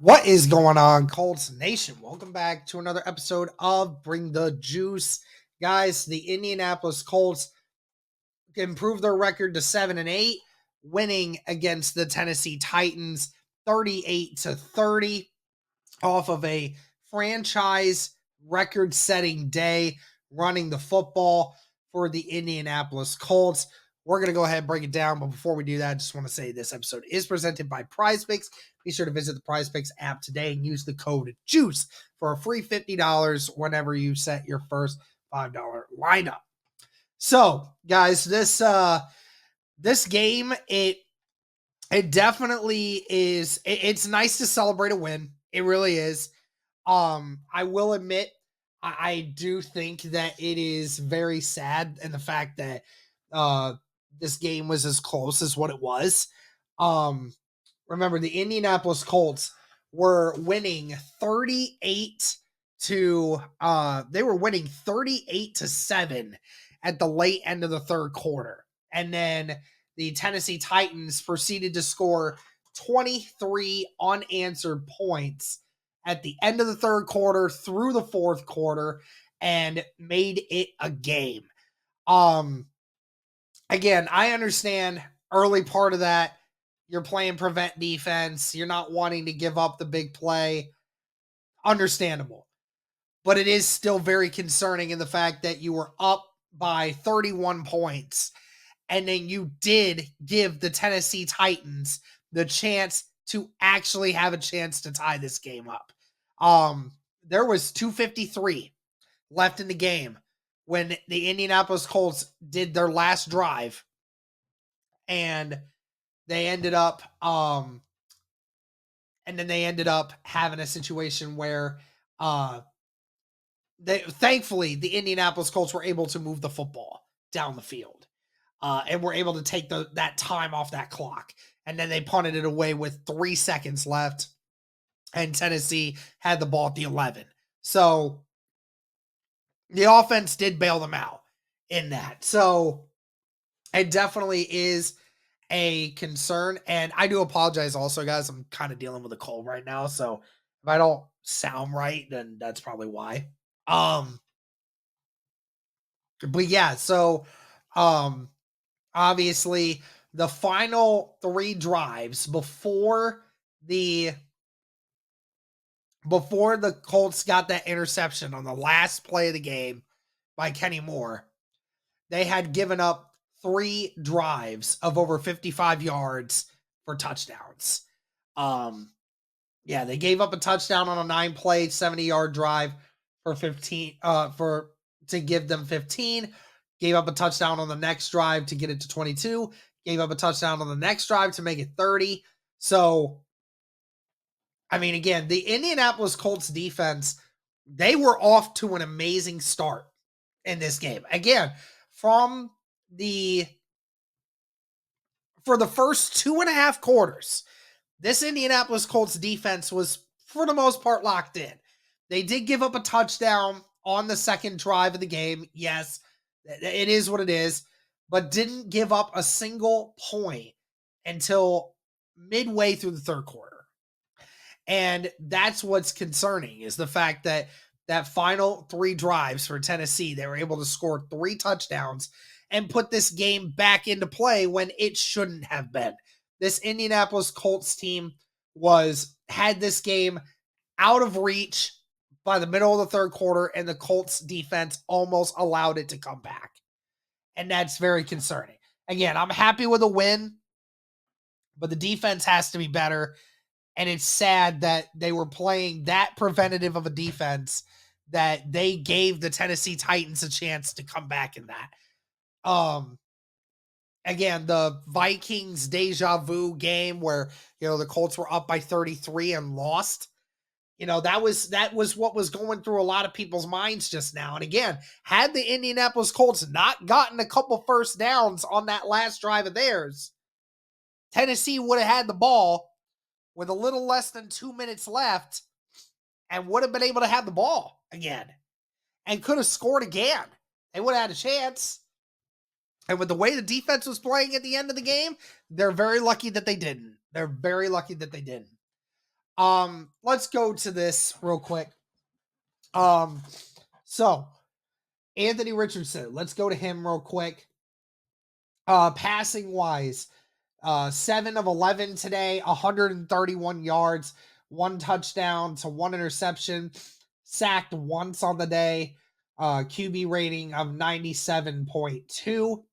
What is going on, Colts Nation? Welcome back to another episode of Bring the Juice. Guys, the Indianapolis Colts improved their record to 7-8, winning against the Tennessee Titans 38-30 off of a franchise record-setting day running the football for the Indianapolis Colts. We're going to go ahead and break it down, but before we do that, I just want to say this episode is presented by PrizePicks. Be sure to visit the PrizePicks app today and use the code JUICE for a free $50 whenever you set your first $5 lineup. So, guys, this game, it definitely is. It's nice to celebrate a win. It really is. I will admit, I do think that it is very sad in the fact that this game was as close as what it was. Remember, the Indianapolis Colts were winning 38 to 7 at the late end of the third quarter. And then the Tennessee Titans proceeded to score 23 unanswered points at the end of the third quarter through the fourth quarter and made it a game. Again, I understand early part of that. You're playing prevent defense. You're not wanting to give up the big play. Understandable. But it is still very concerning in the fact that you were up by 31 points. And then you did give the Tennessee Titans the chance to actually have a chance to tie this game up. There was 2:53 left in the game when the Indianapolis Colts did their last drive, and they ended up having a situation where thankfully the Indianapolis Colts were able to move the football down the field. And were able to take that time off that clock. And then they punted it away with 3 seconds left. And Tennessee had the ball at the 11. So the offense did bail them out in that. So it definitely is a concern. And I do apologize also, guys. I'm kind of dealing with a cold right now. So if I don't sound right, then that's probably why. But yeah, so obviously, the final 3 drives before the Colts got that interception on the last play of the game by Kenny Moore, they had given up 3 drives of over 55 yards for touchdowns. They gave up a touchdown on a 9-play, 70-yard drive for 15 to give them 15. Gave up a touchdown on the next drive to get it to 22. Gave up a touchdown on the next drive to make it 30. So, I mean, again, the Indianapolis Colts defense, they were off to an amazing start in this game. Again, for the first 2.5 quarters, this Indianapolis Colts defense was, for the most part, locked in. They did give up a touchdown on the second drive of the game. Yes, it is what it is, but didn't give up a single point until midway through the third quarter. And that's what's concerning, is the fact that that final 3 drives for Tennessee, they were able to score 3 touchdowns and put this game back into play when it shouldn't have been. This Indianapolis Colts team had this game out of reach by the middle of the third quarter, and the Colts defense almost allowed it to come back. And that's very concerning. Again, I'm happy with a win, but the defense has to be better. And it's sad that they were playing that preventative of a defense that they gave the Tennessee Titans a chance to come back in that. Again, the Vikings deja vu game where, the Colts were up by 33 and lost. That was what was going through a lot of people's minds just now. And again, had the Indianapolis Colts not gotten a couple first downs on that last drive of theirs, Tennessee would have had the ball with a little less than 2 minutes left and would have been able to have the ball again and could have scored again. They would have had a chance. And with the way the defense was playing at the end of the game, they're very lucky that they didn't. Let's go to this real quick. So Anthony Richardson, let's go to him real quick. Passing wise, 7 of 11 today, 131 yards, 1 touchdown to 1 interception, sacked once on the day, QB rating of 97.2.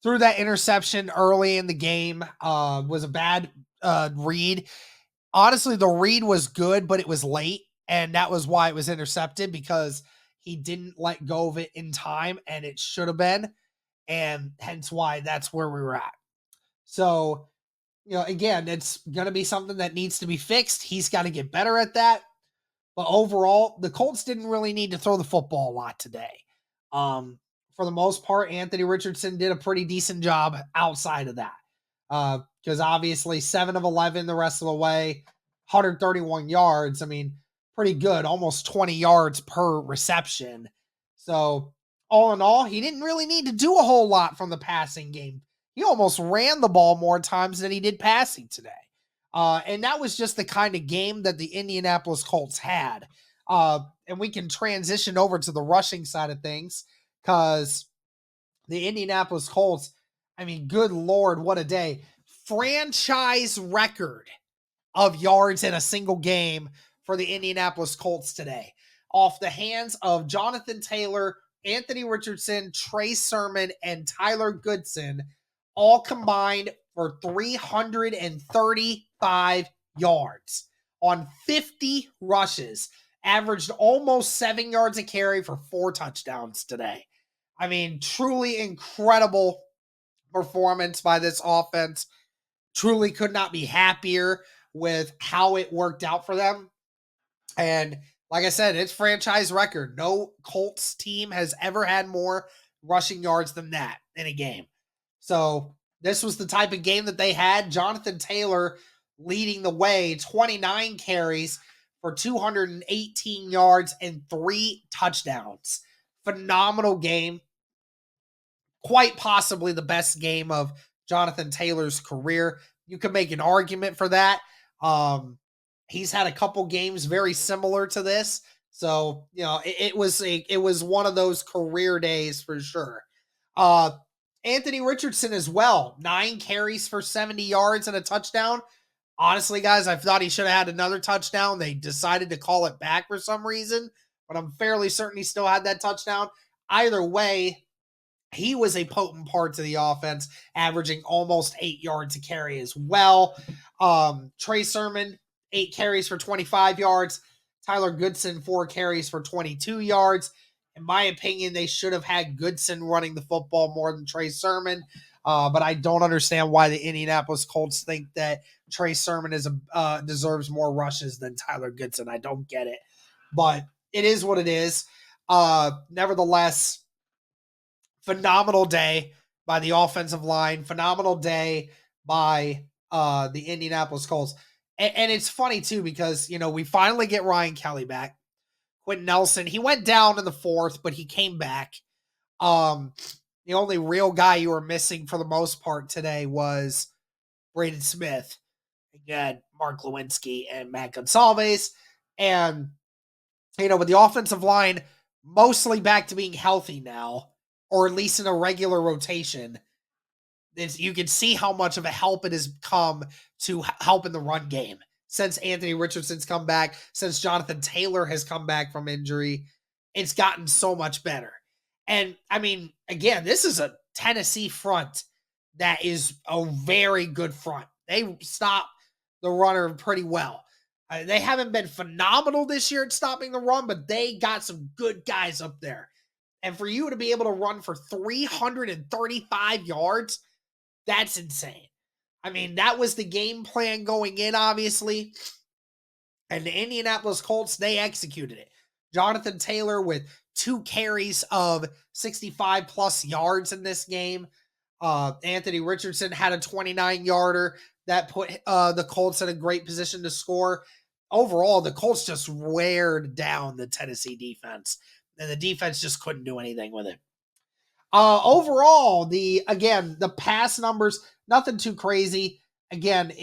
Threw that interception early in the game, was a bad read. Honestly, the read was good, but it was late, and that was why it was intercepted, because he didn't let go of it in time, and it should have been, and hence why that's where we were at. So, again, it's going to be something that needs to be fixed. He's got to get better at that. But overall, the Colts didn't really need to throw the football a lot today. For the most part, Anthony Richardson did a pretty decent job outside of that. Because obviously 7 of 11 the rest of the way, 131 yards. I mean, pretty good, almost 20 yards per reception. So all in all, he didn't really need to do a whole lot from the passing game. He almost ran the ball more times than he did passing today. And that was just the kind of game that the Indianapolis Colts had. And we can transition over to the rushing side of things, because the Indianapolis Colts, I mean, good Lord, what a day. Franchise record of yards in a single game for the Indianapolis Colts today, off the hands of Jonathan Taylor, Anthony Richardson, Trey Sermon, and Tyler Goodson, all combined for 335 yards on 50 rushes, averaged almost 7 yards a carry for 4 touchdowns today. I mean, truly incredible performance by this offense. Truly could not be happier with how it worked out for them. And like I said, it's franchise record. No Colts team has ever had more rushing yards than that in a game. So this was the type of game that they had. Jonathan Taylor leading the way, 29 carries for 218 yards and 3 touchdowns. Phenomenal game. Quite possibly the best game of Jonathan Taylor's career. You can make an argument for that. He's had a couple games very similar to this. So, it was one of those career days for sure. Anthony Richardson as well, 9 carries for 70 yards and a touchdown. Honestly, guys, I thought he should have had another touchdown. They decided to call it back for some reason, but I'm fairly certain he still had that touchdown. Either way, he was a potent part to the offense, averaging almost 8 yards a carry as well. Trey Sermon, 8 carries for 25 yards. Tyler Goodson, 4 carries for 22 yards. In my opinion, they should have had Goodson running the football more than Trey Sermon. But I don't understand why the Indianapolis Colts think that Trey Sermon deserves more rushes than Tyler Goodson. I don't get it. But it is what it is. Nevertheless, phenomenal day by the offensive line. Phenomenal day by the Indianapolis Colts. And it's funny, too, because, we finally get Ryan Kelly back. Quentin Nelson, he went down in the 4th, but he came back. The only real guy you were missing for the most part today was Braden Smith. Again, Mark Lewinsky and Matt Gonsalves. And, with the offensive line mostly back to being healthy now, or at least in a regular rotation, you can see how much of a help it has come to help in the run game. Since Anthony Richardson's come back, since Jonathan Taylor has come back from injury, it's gotten so much better. And, I mean, again, this is a Tennessee front that is a very good front. They stop the runner pretty well. They haven't been phenomenal this year at stopping the run, but they got some good guys up there. And for you to be able to run for 335 yards, that's insane. I mean, that was the game plan going in, obviously. And the Indianapolis Colts, they executed it. Jonathan Taylor with 2 carries of 65-plus yards in this game. Anthony Richardson had a 29-yarder that put the Colts in a great position to score. Overall, the Colts just weared down the Tennessee defense, and the defense just couldn't do anything with it. Overall, the pass numbers, nothing too crazy. Again,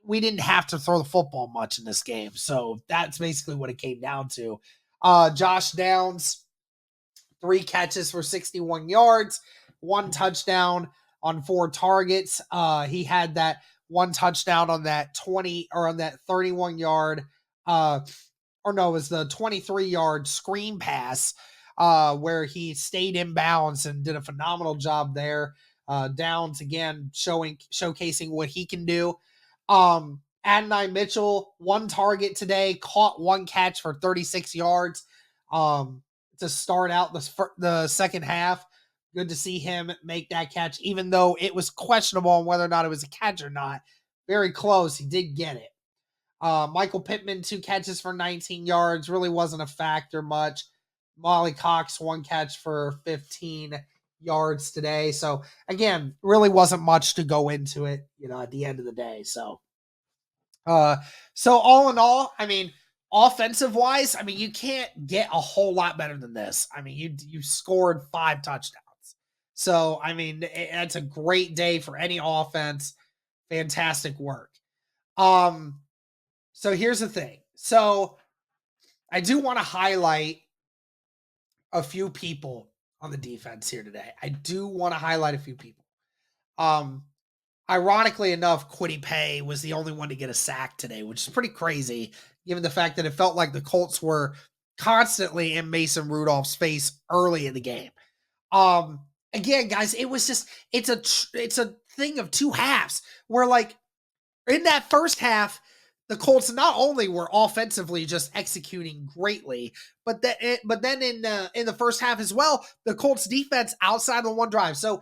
we didn't have to throw the football much in this game. So that's basically what it came down to. Josh Downs, 3 catches for 61 yards, 1 touchdown on 4 targets. He had that 1 touchdown on that 20 or on that 31 yard, or no, it was the 23-yard screen pass, where he stayed in bounds and did a phenomenal job there. Downs again showcasing what he can do. Adonai Mitchell, 1 target today, caught 1 catch for 36 yards. To start out the second half. Good to see him make that catch, even though it was questionable on whether or not it was a catch or not. Very close. He did get it. Michael Pittman, 2 catches for 19 yards. Really wasn't a factor much. Molly Cox, 1 catch for 15 yards today. So, again, really wasn't much to go into it, at the end of the day. So all in all, I mean, offensive wise, I mean, you can't get a whole lot better than this. I mean, you scored 5 touchdowns. So, I mean, it's a great day for any offense. Fantastic work. So here's the thing. So I do want to highlight a few people on the defense here today. I do want to highlight a few people. Ironically enough, Kwity Paye was the only one to get a sack today, which is pretty crazy, given the fact that it felt like the Colts were constantly in Mason Rudolph's face early in the game. Again, guys, it's a thing of 2 halves where, like, in that first half, the Colts not only were offensively just executing greatly, but then in the first half as well, the Colts defense outside of 1 drive. So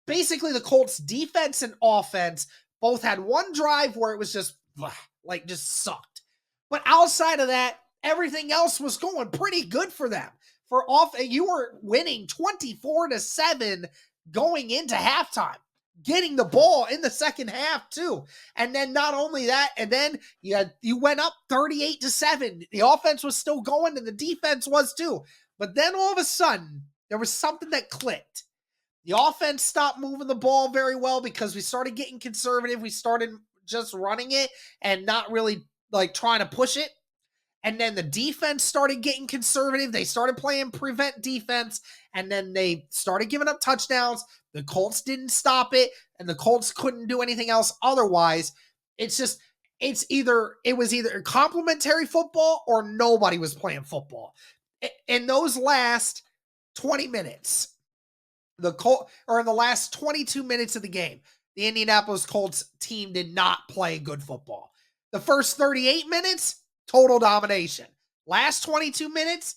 basically, the Colts defense and offense both had 1 drive where it was just sucked. But outside of that, everything else was going pretty good for them. You were winning 24-7 going into halftime, getting the ball in the second half too. And then not only that, and then you went up 38-7. The offense was still going and the defense was too. But then all of a sudden, there was something that clicked. The offense stopped moving the ball very well because we started getting conservative. We started just running it and not really trying to push it. And then the defense started getting conservative. They started playing prevent defense, and then they started giving up touchdowns. The Colts didn't stop it, and the Colts couldn't do anything else otherwise. It was either complimentary football or nobody was playing football. In those last 20 minutes, in the last 22 minutes of the game, the Indianapolis Colts team did not play good football. The first 38 minutes, total domination. Last 22 minutes,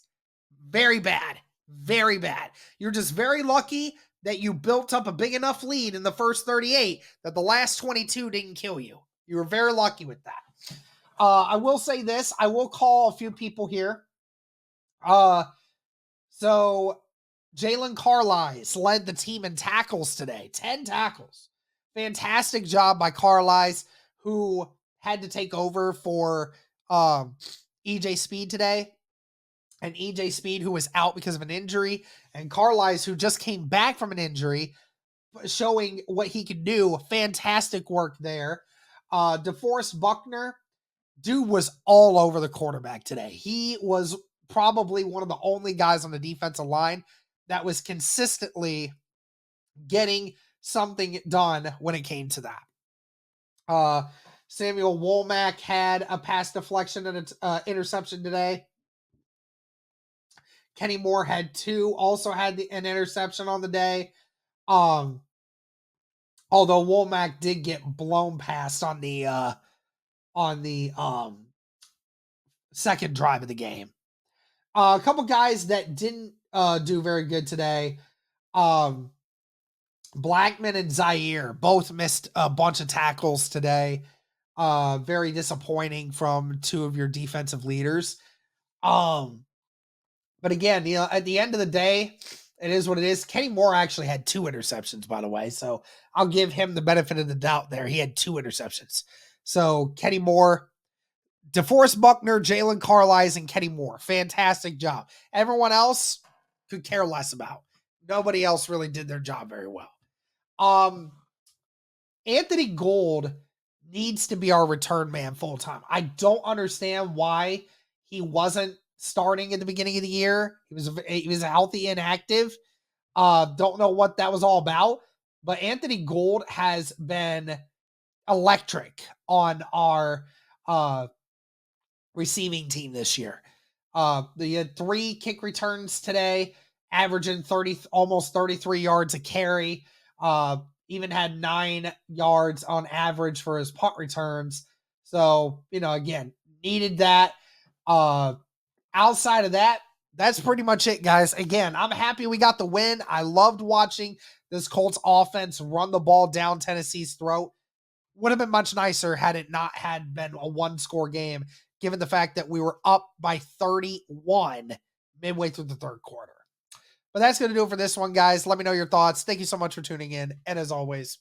very bad. Very bad. You're just very lucky that you built up a big enough lead in the first 38 that the last 22 didn't kill you. You were very lucky with that. I will say this. I will call a few people here. So Jalen Carlisle led the team in tackles today. 10 tackles. Fantastic job by Carlisle, who had to take over for EJ Speed today. And EJ Speed, who was out because of an injury. And Carlisle, who just came back from an injury, showing what he can do. Fantastic work there. DeForest Buckner, dude was all over the quarterback today. He was probably one of the only guys on the defensive line that was consistently getting something done when it came to that. Samuel Womack had a pass deflection and an interception today. Kenny Moore had 2, also had an interception on the day. Although Womack did get blown past on the second drive of the game. A couple guys that didn't do very good today. Blackman and Zaire both missed a bunch of tackles today. Very disappointing from 2 of your defensive leaders. But again, at the end of the day, it is what it is. Kenny Moore actually had 2 interceptions, by the way. So I'll give him the benefit of the doubt there. He had 2 interceptions. So Kenny Moore, DeForest Buckner, Jalen Carlisle, and Kenny Moore. Fantastic job. Everyone else could care less about. Nobody else really did their job very well. Anthony Gould needs to be our return man full time. I don't understand why he wasn't starting at the beginning of the year. He was healthy and active. Don't know what that was all about, but Anthony Gould has been electric on our receiving team this year. They had 3 kick returns today, averaging almost 33 yards a carry. Even had 9 yards on average for his punt returns. So, again, needed that. Outside of that, that's pretty much it, guys. Again, I'm happy we got the win. I loved watching this Colts offense run the ball down Tennessee's throat. Would have been much nicer had it not had been a 1-score game, given the fact that we were up by 31 midway through the third quarter. But that's going to do it for this one, guys. Let me know your thoughts. Thank you so much for tuning in. And as always,